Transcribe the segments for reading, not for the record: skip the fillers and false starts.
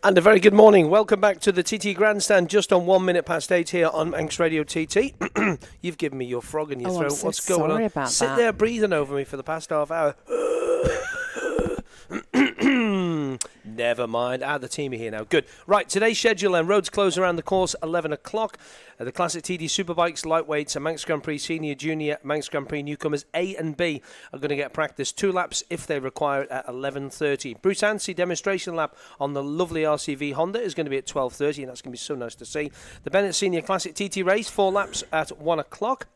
And a very good morning. Welcome back to the TT Grandstand, just on 1 minute past 8 here on Manx Radio TT. You've given me your frog in your throat. I'm so What's going sorry on? about Sit that. there breathing over me for the past half hour. Never mind. The team are here now. Good. Right, today's schedule and roads close around the course 11 o'clock. The Classic TT Superbikes, Lightweights, and Manx Grand Prix Senior, Junior, Manx Grand Prix Newcomers A and B are going to get practice 2 laps if they require it at 11:30. Bruce Ansey demonstration lap on the lovely RCV Honda is going to be at 12:30, and that's going to be so nice to see. The Bennett Senior Classic TT race, 4 laps at 1 o'clock.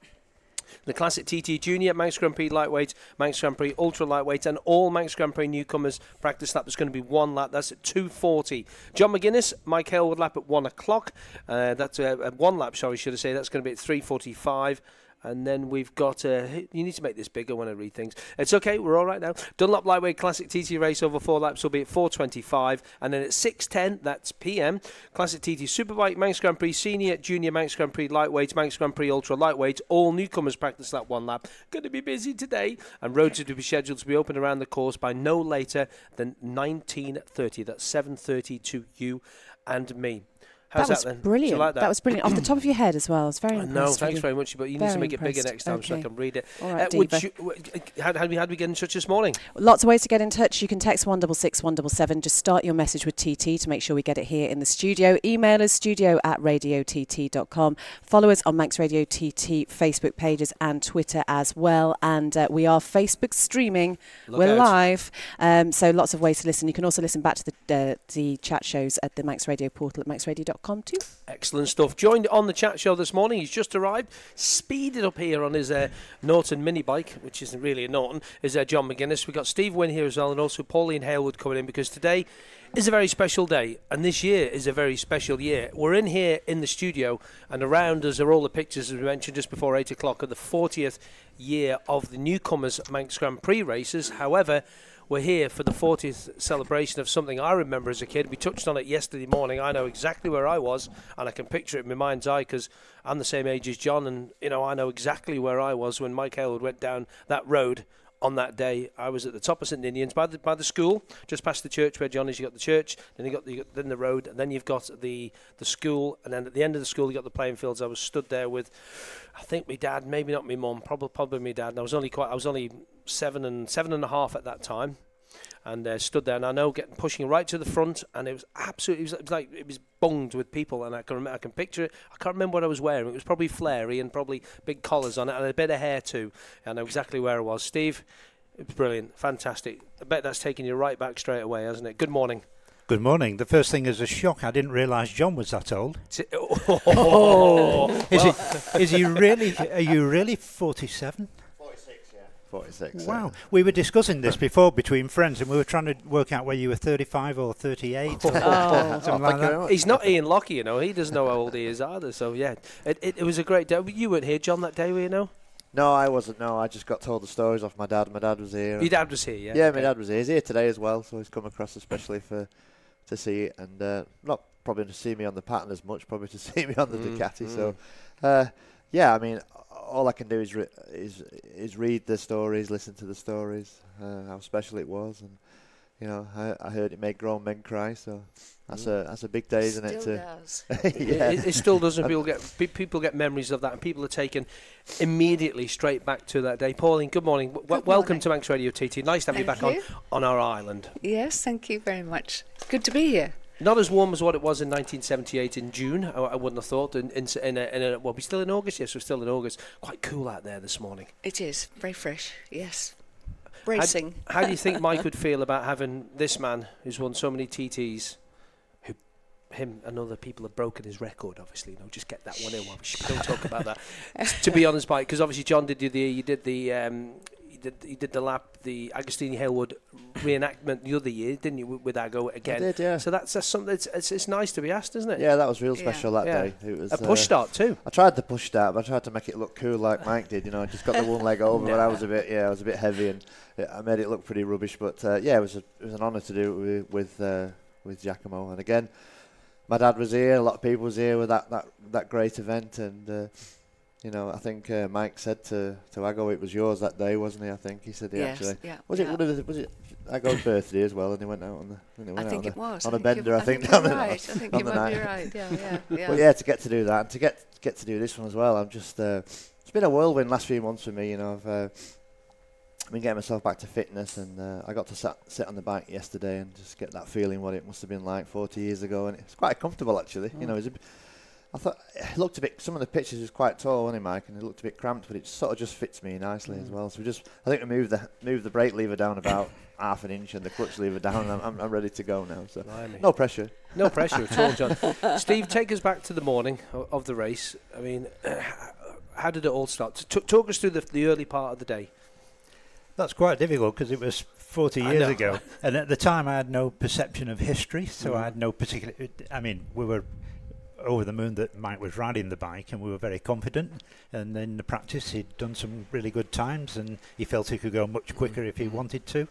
The Classic TT Junior, Manx Grand Prix Lightweight, Manx Grand Prix Ultra Lightweight, and all Manx Grand Prix Newcomers practice lap is going to be 1 lap. That's at 2:40. John McGuinness, Mike Hailwood lap at 1 o'clock. That's 1 lap, sorry, should I say. That's going to be at 3:45. And then we've got, you need to make this bigger when I read things. It's okay, we're all right now. Dunlop Lightweight Classic TT race over 4 laps will be at 4:25. And then at 6:10, that's PM, Classic TT Superbike, Manx Grand Prix Senior, Junior, Manx Grand Prix Lightweight, Manx Grand Prix Ultra Lightweight, all newcomers practice that 1 lap. Going to be busy today. And roads are to be scheduled to be open around the course by no later than 19:30. That's 7:30 to you and me. How's that then? Brilliant. Do you like that? That was brilliant. Off the top of your head as well. It's very impressed. No, thanks very much. But you need to make it bigger next time so I can read it. All right, Diva. How do we get in touch this morning? Lots of ways to get in touch. You can text 166 177. Just start your message with TT to make sure we get it here in the studio. Email us studio@radiott.com. Follow us on Manx Radio TT Facebook pages and Twitter as well. And we are Facebook streaming. We're live. So lots of ways to listen. You can also listen back to the chat shows at the Manx Radio portal at manxradio.com too. Excellent stuff. Joined on the chat show this morning, he's just arrived, speeded up here on his Norton mini bike, which isn't really a Norton, is John McGuinness. We've got Steve Wynn here as well, and also Pauline Hailwood coming in, because today is a very special day, and this year is a very special year. We're in here in the studio, and around us are all the pictures, as we mentioned just before 8 o'clock, of the 40th year of the Newcomers Manx Grand Prix races. However, we're here for the 40th celebration of something I remember as a kid. We touched on it yesterday morning. I know exactly where I was, and I can picture it in my mind's eye because I'm the same age as John, and I know exactly where I was when Mike Hailwood went down that road on that day. I was at the top of St Ninians by the school, just past the church where John is. You got the church, then you got the road, and then you've got the school, and then at the end of the school you got the playing fields. I was stood there with, I think, my dad, maybe not my mum, probably my dad. And I was only 7 and a half at that time, and stood there. And I know pushing right to the front, and it was absolutely, it was bunged with people, and I can picture it. I can't remember what I was wearing. It was probably flary and probably big collars on it, and a bit of hair too. I know exactly where I was. Steve, it was brilliant, fantastic. I bet that's taken you right back straight away, hasn't it? Good morning. Good morning. The first thing is a shock. I didn't realise John was that old. Is he really? Are you really 47? 46. Wow. We were discussing this before between friends, and we were trying to work out whether you were 35 or 38 or something like that. He's not Ian Lockie, he doesn't know how old he is either. So yeah, it was a great day. You weren't here, John, that day, were you? No, I wasn't. No, I just got told the stories off my dad. My dad was here. Your dad was here, yeah? Yeah, okay. My dad was here. He's here today as well, so he's come across especially to see it, and not probably to see me on the pattern as much, probably to see me on the Ducati. So, yeah, I mean, all I can do is read the stories, listen to the stories, how special it was, and I heard it made grown men cry. So that's a big day, isn't it? Still does. Yeah. It still does. People get memories of that, and people are taken immediately straight back to that day. Pauline, good morning. Welcome to Manx Radio TT. Nice to have you back on our island. Yes, thank you very much. It's good to be here. Not as warm as what it was in 1978 in June, I wouldn't have thought. Well, we're still in August? Yes, we're still in August. Quite cool out there this morning. It is. Very fresh, yes. Bracing. How do you think Mike would feel about having this man who's won so many TTs, him and other people have broken his record, obviously, just get that one in. Don't talk about that. To be honest, Mike, because obviously John did the lap, the Agostini Hailwood reenactment the other year, didn't you, with Ago again? I did, yeah. So that's something. It's nice to be asked, isn't it? Yeah, that was real special that day. It was a push start too. I tried the push start, but I tried to make it look cool like Mike did. I just got the one leg over, but I was a bit heavy, and I made it look pretty rubbish. But it was an honour to do it with Giacomo. And again, my dad was here. A lot of people was here with that great event, and. I think Mike said to Ago it was yours that day, wasn't he? I think he said yes, actually. Yeah, was it? God's birthday as well, and he went out on I think it was. on a bender. I think you're down right. I think you might be right. Yeah. But yeah, to get to do that and to get to do this one as well, I'm just. It's been a whirlwind last few months for me. You know, I've been getting myself back to fitness, and I got to sit on the bike yesterday and just get that feeling what it must have been like 40 years ago, and it's quite comfortable actually. You know, I thought it looked a bit. Some of the pictures was quite tall, wasn't it, Mike? And it looked a bit cramped, but it sort of just fits me nicely as well. So I think we moved the brake lever down about half an inch and the clutch lever down. And I'm ready to go now. So no pressure. No pressure at all, John. Steve, take us back to the morning of the race. I mean, how did it all start? Talk us through the early part of the day. That's quite difficult because it was 40 years ago, and at the time I had no perception of history, so I had no particular. I mean, we were over the moon that Mike was riding the bike, and we were very confident. And in the practice, he'd done some really good times, and he felt he could go much quicker if he wanted to.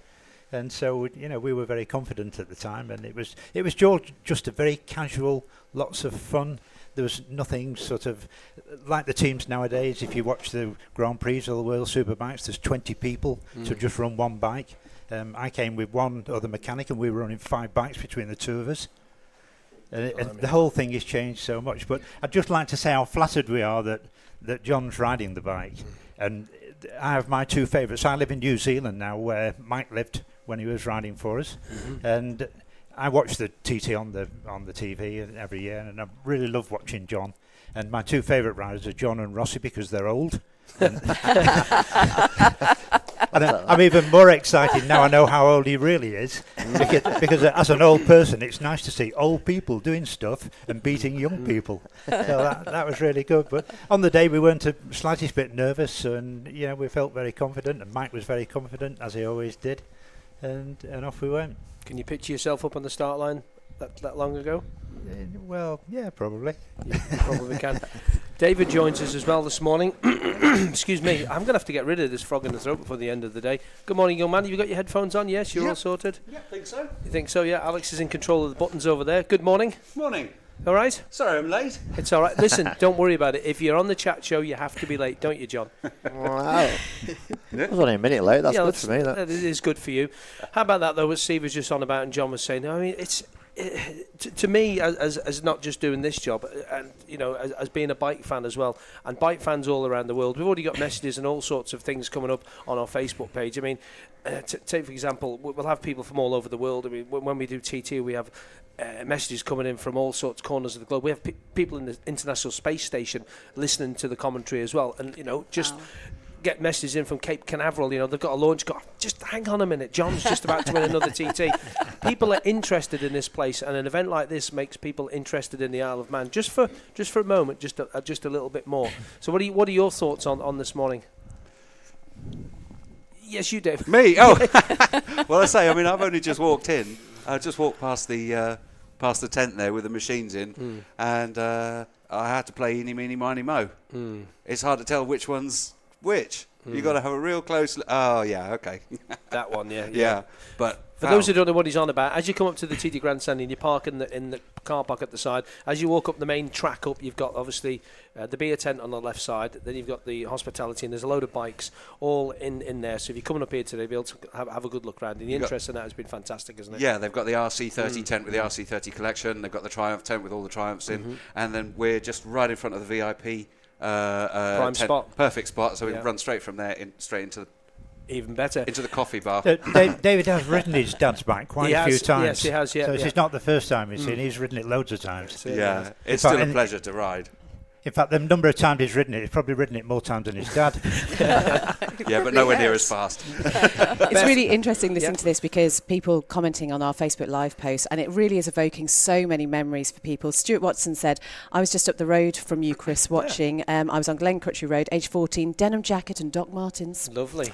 And so, you know, we were very confident at the time, and it was just a very casual, lots of fun. There was nothing sort of like the teams nowadays. If you watch the Grand Prix or the World Superbikes, there's 20 people to just run one bike. I came with one other mechanic, and we were running 5 bikes between the two of us. And the whole thing has changed so much. But I'd just like to say how flattered we are that John's riding the bike. And I have my 2 favourites. I live in New Zealand now, where Mike lived when he was riding for us. And I watch the TT on the TV every year, and I really love watching John. And my 2 favourite riders are John and Rossi because they're old. And I'm even more excited now I know how old he really is, because as an old person, it's nice to see old people doing stuff and beating young people. So that was really good. But on the day, we weren't a slightest bit nervous, and you know, we felt very confident, and Mike was very confident, as he always did, and off we went. Can you picture yourself up on the start line that long ago? Well, yeah, probably. You probably can. David joins us as well this morning. Excuse me, I'm going to have to get rid of this frog in the throat before the end of the day. Good morning, young man. Have you got your headphones on? Yes, you're all sorted? Yeah, I think so. You think so? Yeah, Alex is in control of the buttons over there. Good morning. Morning. All right? Sorry I'm late. It's all right. Listen, don't worry about it. If you're on the chat show, you have to be late, don't you, John? Wow. I was only a minute late. That's good for me. That is good for you. How about that, though, what Steve was just on about and John was saying? I mean, it's... to me, as not just doing this job, and you know, as being a bike fan as well, and bike fans all around the world, we've already got messages and all sorts of things coming up on our Facebook page. I mean, take for example, we'll have people from all over the world. I mean, when we do TT, we have messages coming in from all sorts of corners of the globe. We have people in the International Space Station listening to the commentary as well, and you know, just. Wow. Get messages in from Cape Canaveral, you know, they've got a launch. Just hang on a minute, John's just about to win another TT. People are interested in this place, and an event like this makes people interested in the Isle of Man. Just for a moment, just a little bit more. So, what are your thoughts on this morning? Yes, you, Dave. Me? Oh, well, I mean, I've only just walked in. I just walked past the tent there with the machines in, and I had to play Eeny, Meeny, Miny, Mo. It's hard to tell which one's which. You got to have a real close oh yeah, okay. That one, yeah. Yeah. But for those who don't know what he's on about, as you come up to the TT Grandstand and you park in the car park at the side, as you walk up the main track up, you've got obviously the beer tent on the left side, then you've got the hospitality, and there's a load of bikes all in there. So if you're coming up here today, you'll be able to have a good look around. And the interest in that has been fantastic, isn't it? Yeah, they've got the RC30 tent with the RC30 collection. They've got the Triumph tent with all the Triumphs in, and then we're just right in front of the VIP prime spot, perfect spot, so we can run straight from there straight into even better into the coffee bar. David has ridden his dad's bike quite a few times. Yes, he has. Yeah, so this is not the first time he's seen. He's ridden it loads of times. Yeah, it's still a pleasure to ride. In fact, the number of times he's ridden it, he's probably ridden it more times than his dad. Yeah, but nowhere near as fast. It's really interesting listening to this, because people commenting on our Facebook Live post, and it really is evoking so many memories for people. Stuart Watson said, I was just up the road from you, Chris, watching. I was on Glen Crutchley Road, age 14, denim jacket and Doc Martens. Lovely.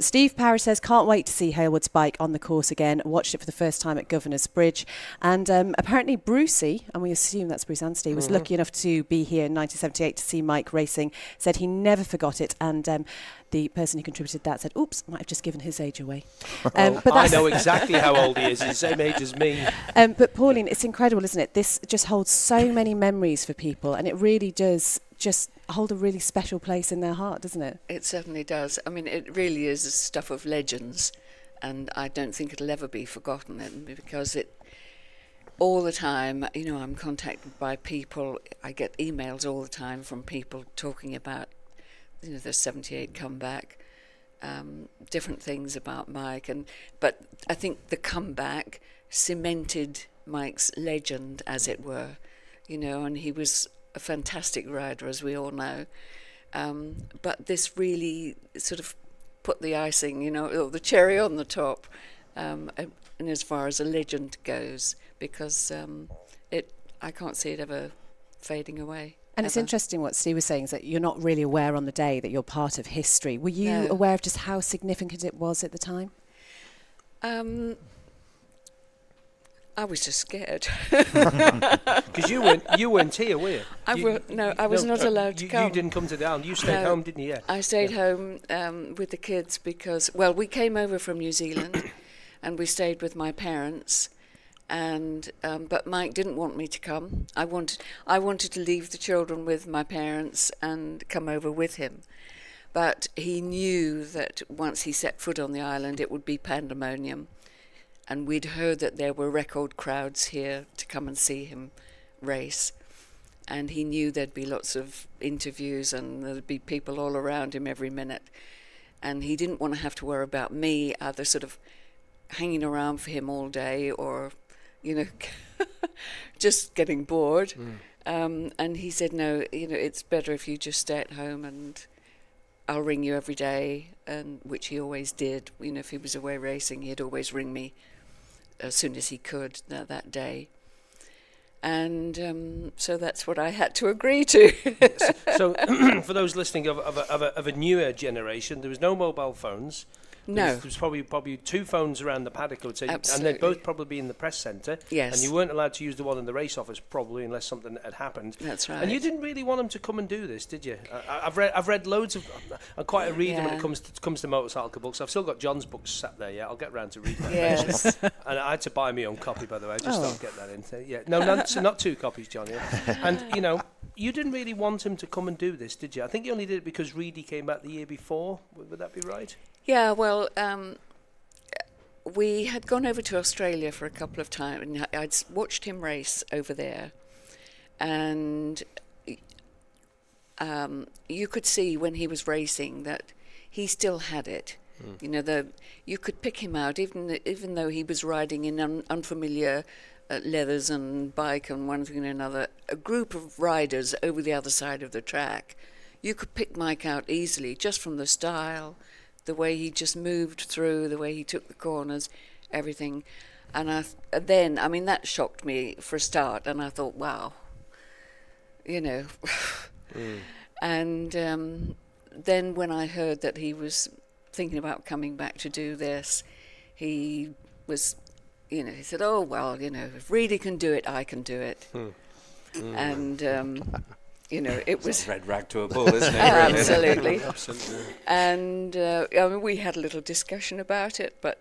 Steve Parrish says, can't wait to see Hailwood's bike on the course again. Watched it for the first time at Governor's Bridge. And apparently Brucey, and we assume that's Bruce Anstey, was lucky enough to be here in 1978 to see Mike racing, said he never forgot it, and the person who contributed that said, oops, might have just given his age away. But I know exactly how old he is. He's the same age as me. But Pauline, it's incredible, isn't it? This just holds so many memories for people, and it really does just hold a really special place in their heart, doesn't it? It certainly does. I mean, it really is stuff of legends. and I don't think it'll ever be forgotten, because all the time, I'm contacted by people. I get emails all the time from people talking about, the 78 comeback, different things about Mike, but I think the comeback cemented Mike's legend, as it were, and he was a fantastic rider, as we all know. But this really sort of put the icing, or the cherry on the top, and as far as a legend goes, because I can't see it ever fading away. And it's interesting what Steve was saying, is that you're not really aware on the day that you're part of history. Were you aware of just how significant it was at the time? I was just scared. Because you weren't here, were you? I was not allowed to come. You didn't come to the island. You stayed home, didn't you? Yeah. I stayed home with the kids because, we came over from New Zealand and we stayed with my parents. And but Mike didn't want me to come. I wanted to leave the children with my parents and come over with him. But he knew that once he set foot on the island, it would be pandemonium. And we'd heard that there were record crowds here to come and see him race. And he knew there'd be lots of interviews and there'd be people all around him every minute. And he didn't want to have to worry about me either sort of hanging around for him all day or, just getting bored. And he said, no, it's better if you just stay at home and I'll ring you every day, and which he always did. If he was away racing, he'd always ring me as soon as he could that day. And so that's what I had to agree to. So for those listening of a newer generation, there was no mobile phones. No. There was probably two phones around the paddock, I would say. Absolutely. And they'd both probably be in the press centre. Yes. And you weren't allowed to use the one in the race office, probably, unless something had happened. That's right. And you didn't really want them to come and do this, did you? I've read loads of... I'm quite a reader when it comes to motorcycle books. I've still got John's books sat there, I'll get round to reading them. Yes. And I had to buy my own copy, by the way. I just thought I'd get that in. So, no, not two copies, John. Yeah. And, you didn't really want him to come and do this, did you? I think you only did it because Reedy came back the year before. Would that be right? Yeah, well... we had gone over to Australia for a couple of times, and I'd watched him race over there, and you could see when he was racing that he still had it. You could pick him out, even though he was riding in unfamiliar leathers and bike and one thing and another. A group of riders over the other side of the track, you could pick Mike out easily just from the style, the way he just moved through, the way he took the corners, everything. And then that shocked me for a start, and I thought, wow, And then when I heard that he was thinking about coming back to do this, he was, he said, oh, well, if Reedy can do it, I can do it. And... it was red rag to a bull, isn't it? Absolutely. Absolutely. And we had a little discussion about it, but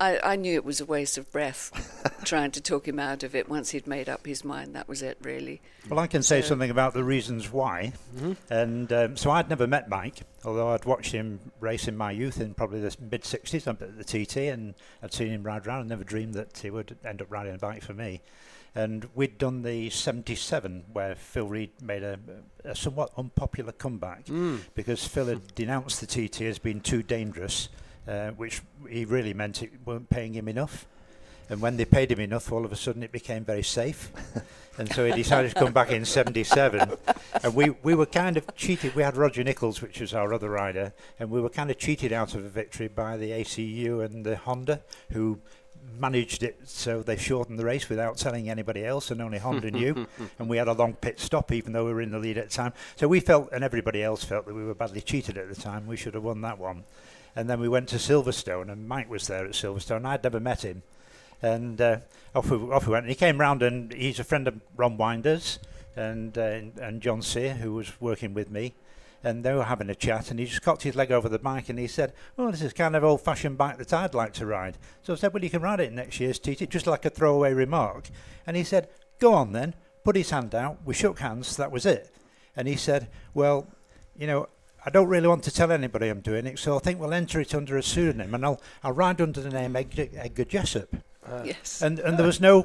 I knew it was a waste of breath trying to talk him out of it. Once he'd made up his mind, that was it, really. Well, I can say something about the reasons why. And so I'd never met Mike, although I'd watched him race in my youth in probably the mid-60s up at the TT, and I'd seen him ride around. I never dreamed that he would end up riding a bike for me. And we'd done the 77 where Phil Reed made a somewhat unpopular comeback because Phil had denounced the TT as being too dangerous, which he really meant it weren't paying him enough. And when they paid him enough, all of a sudden it became very safe. And so he decided to come back in 77. And we were kind of cheated. We had Roger Nichols, which was our other rider, and we were kind of cheated out of a victory by the ACU and the Honda, who managed it so they shortened the race without telling anybody else, and only Honda knew. And we had a long pit stop even though we were in the lead at the time. So we felt, and everybody else felt, that we were badly cheated at the time. We should have won that one. And then we went to Silverstone, and Mike was there at Silverstone. I'd never met him. And off we went. And he came round, and he's a friend of Ron Winders and John Sear, who was working with me. And they were having a chat, and he just cocked his leg over the bike, and he said, oh, this is kind of old-fashioned bike that I'd like to ride. So I said, well, you can ride it next year's TT, just like a throwaway remark. And he said, go on then. Put his hand out. We shook hands. That was it. And he said, well, I don't really want to tell anybody I'm doing it, so I think we'll enter it under a pseudonym, and I'll ride under the name Edgar Jessup. Yes. And there was no,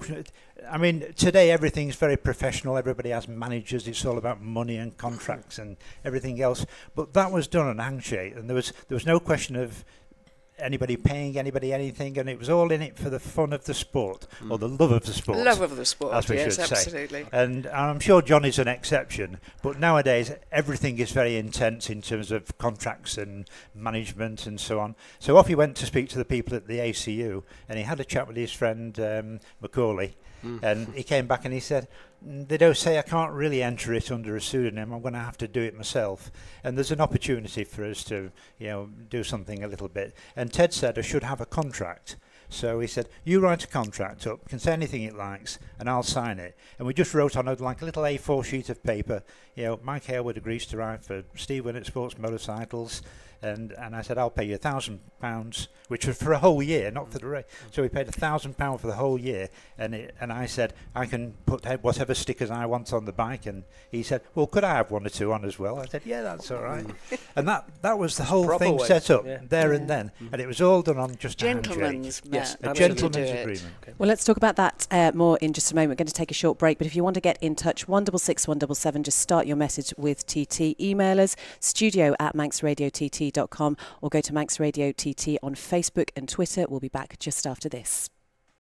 I mean, today everything's very professional. Everybody has managers. It's all about money and contracts and everything else. But that was done on a handshake, and there was no question of anybody paying anybody anything, and it was all in it for the fun of the sport, or the love of the sport. Love of the sport, as we yes, should say. absolutely. And I'm sure Johnny's an exception, but nowadays everything is very intense in terms of contracts and management and so on. So off he went to speak to the people at the ACU, and he had a chat with his friend Macaulay, and he came back and he said, they don't say I can't really enter it under a pseudonym. I'm going to have to do it myself. And there's an opportunity for us to, do something a little bit. And Ted said I should have a contract. So he said, you write a contract up, can say anything it likes, and I'll sign it. And we just wrote on a little A4 sheet of paper, Mike Hailwood agrees to write for Steve Wynn at Sports Motorcycles. And I said, I'll pay you £1,000, which was for a whole year, not for the race. So we paid £1,000 for the whole year. And I said, I can put whatever stickers I want on the bike. And he said, well, could I have one or two on as well? I said, yeah, that's all right. And that was the whole thing set up there and then. And it was all done on just a handshake. Yes, a gentleman's agreement. Okay. Well, let's talk about that more in just a moment. We're going to take a short break, but if you want to get in touch, 166 177, just start your message with TT. Email us, studio@manxradiott.com, or go to Manx Radio TT on Facebook and Twitter. We'll be back just after this.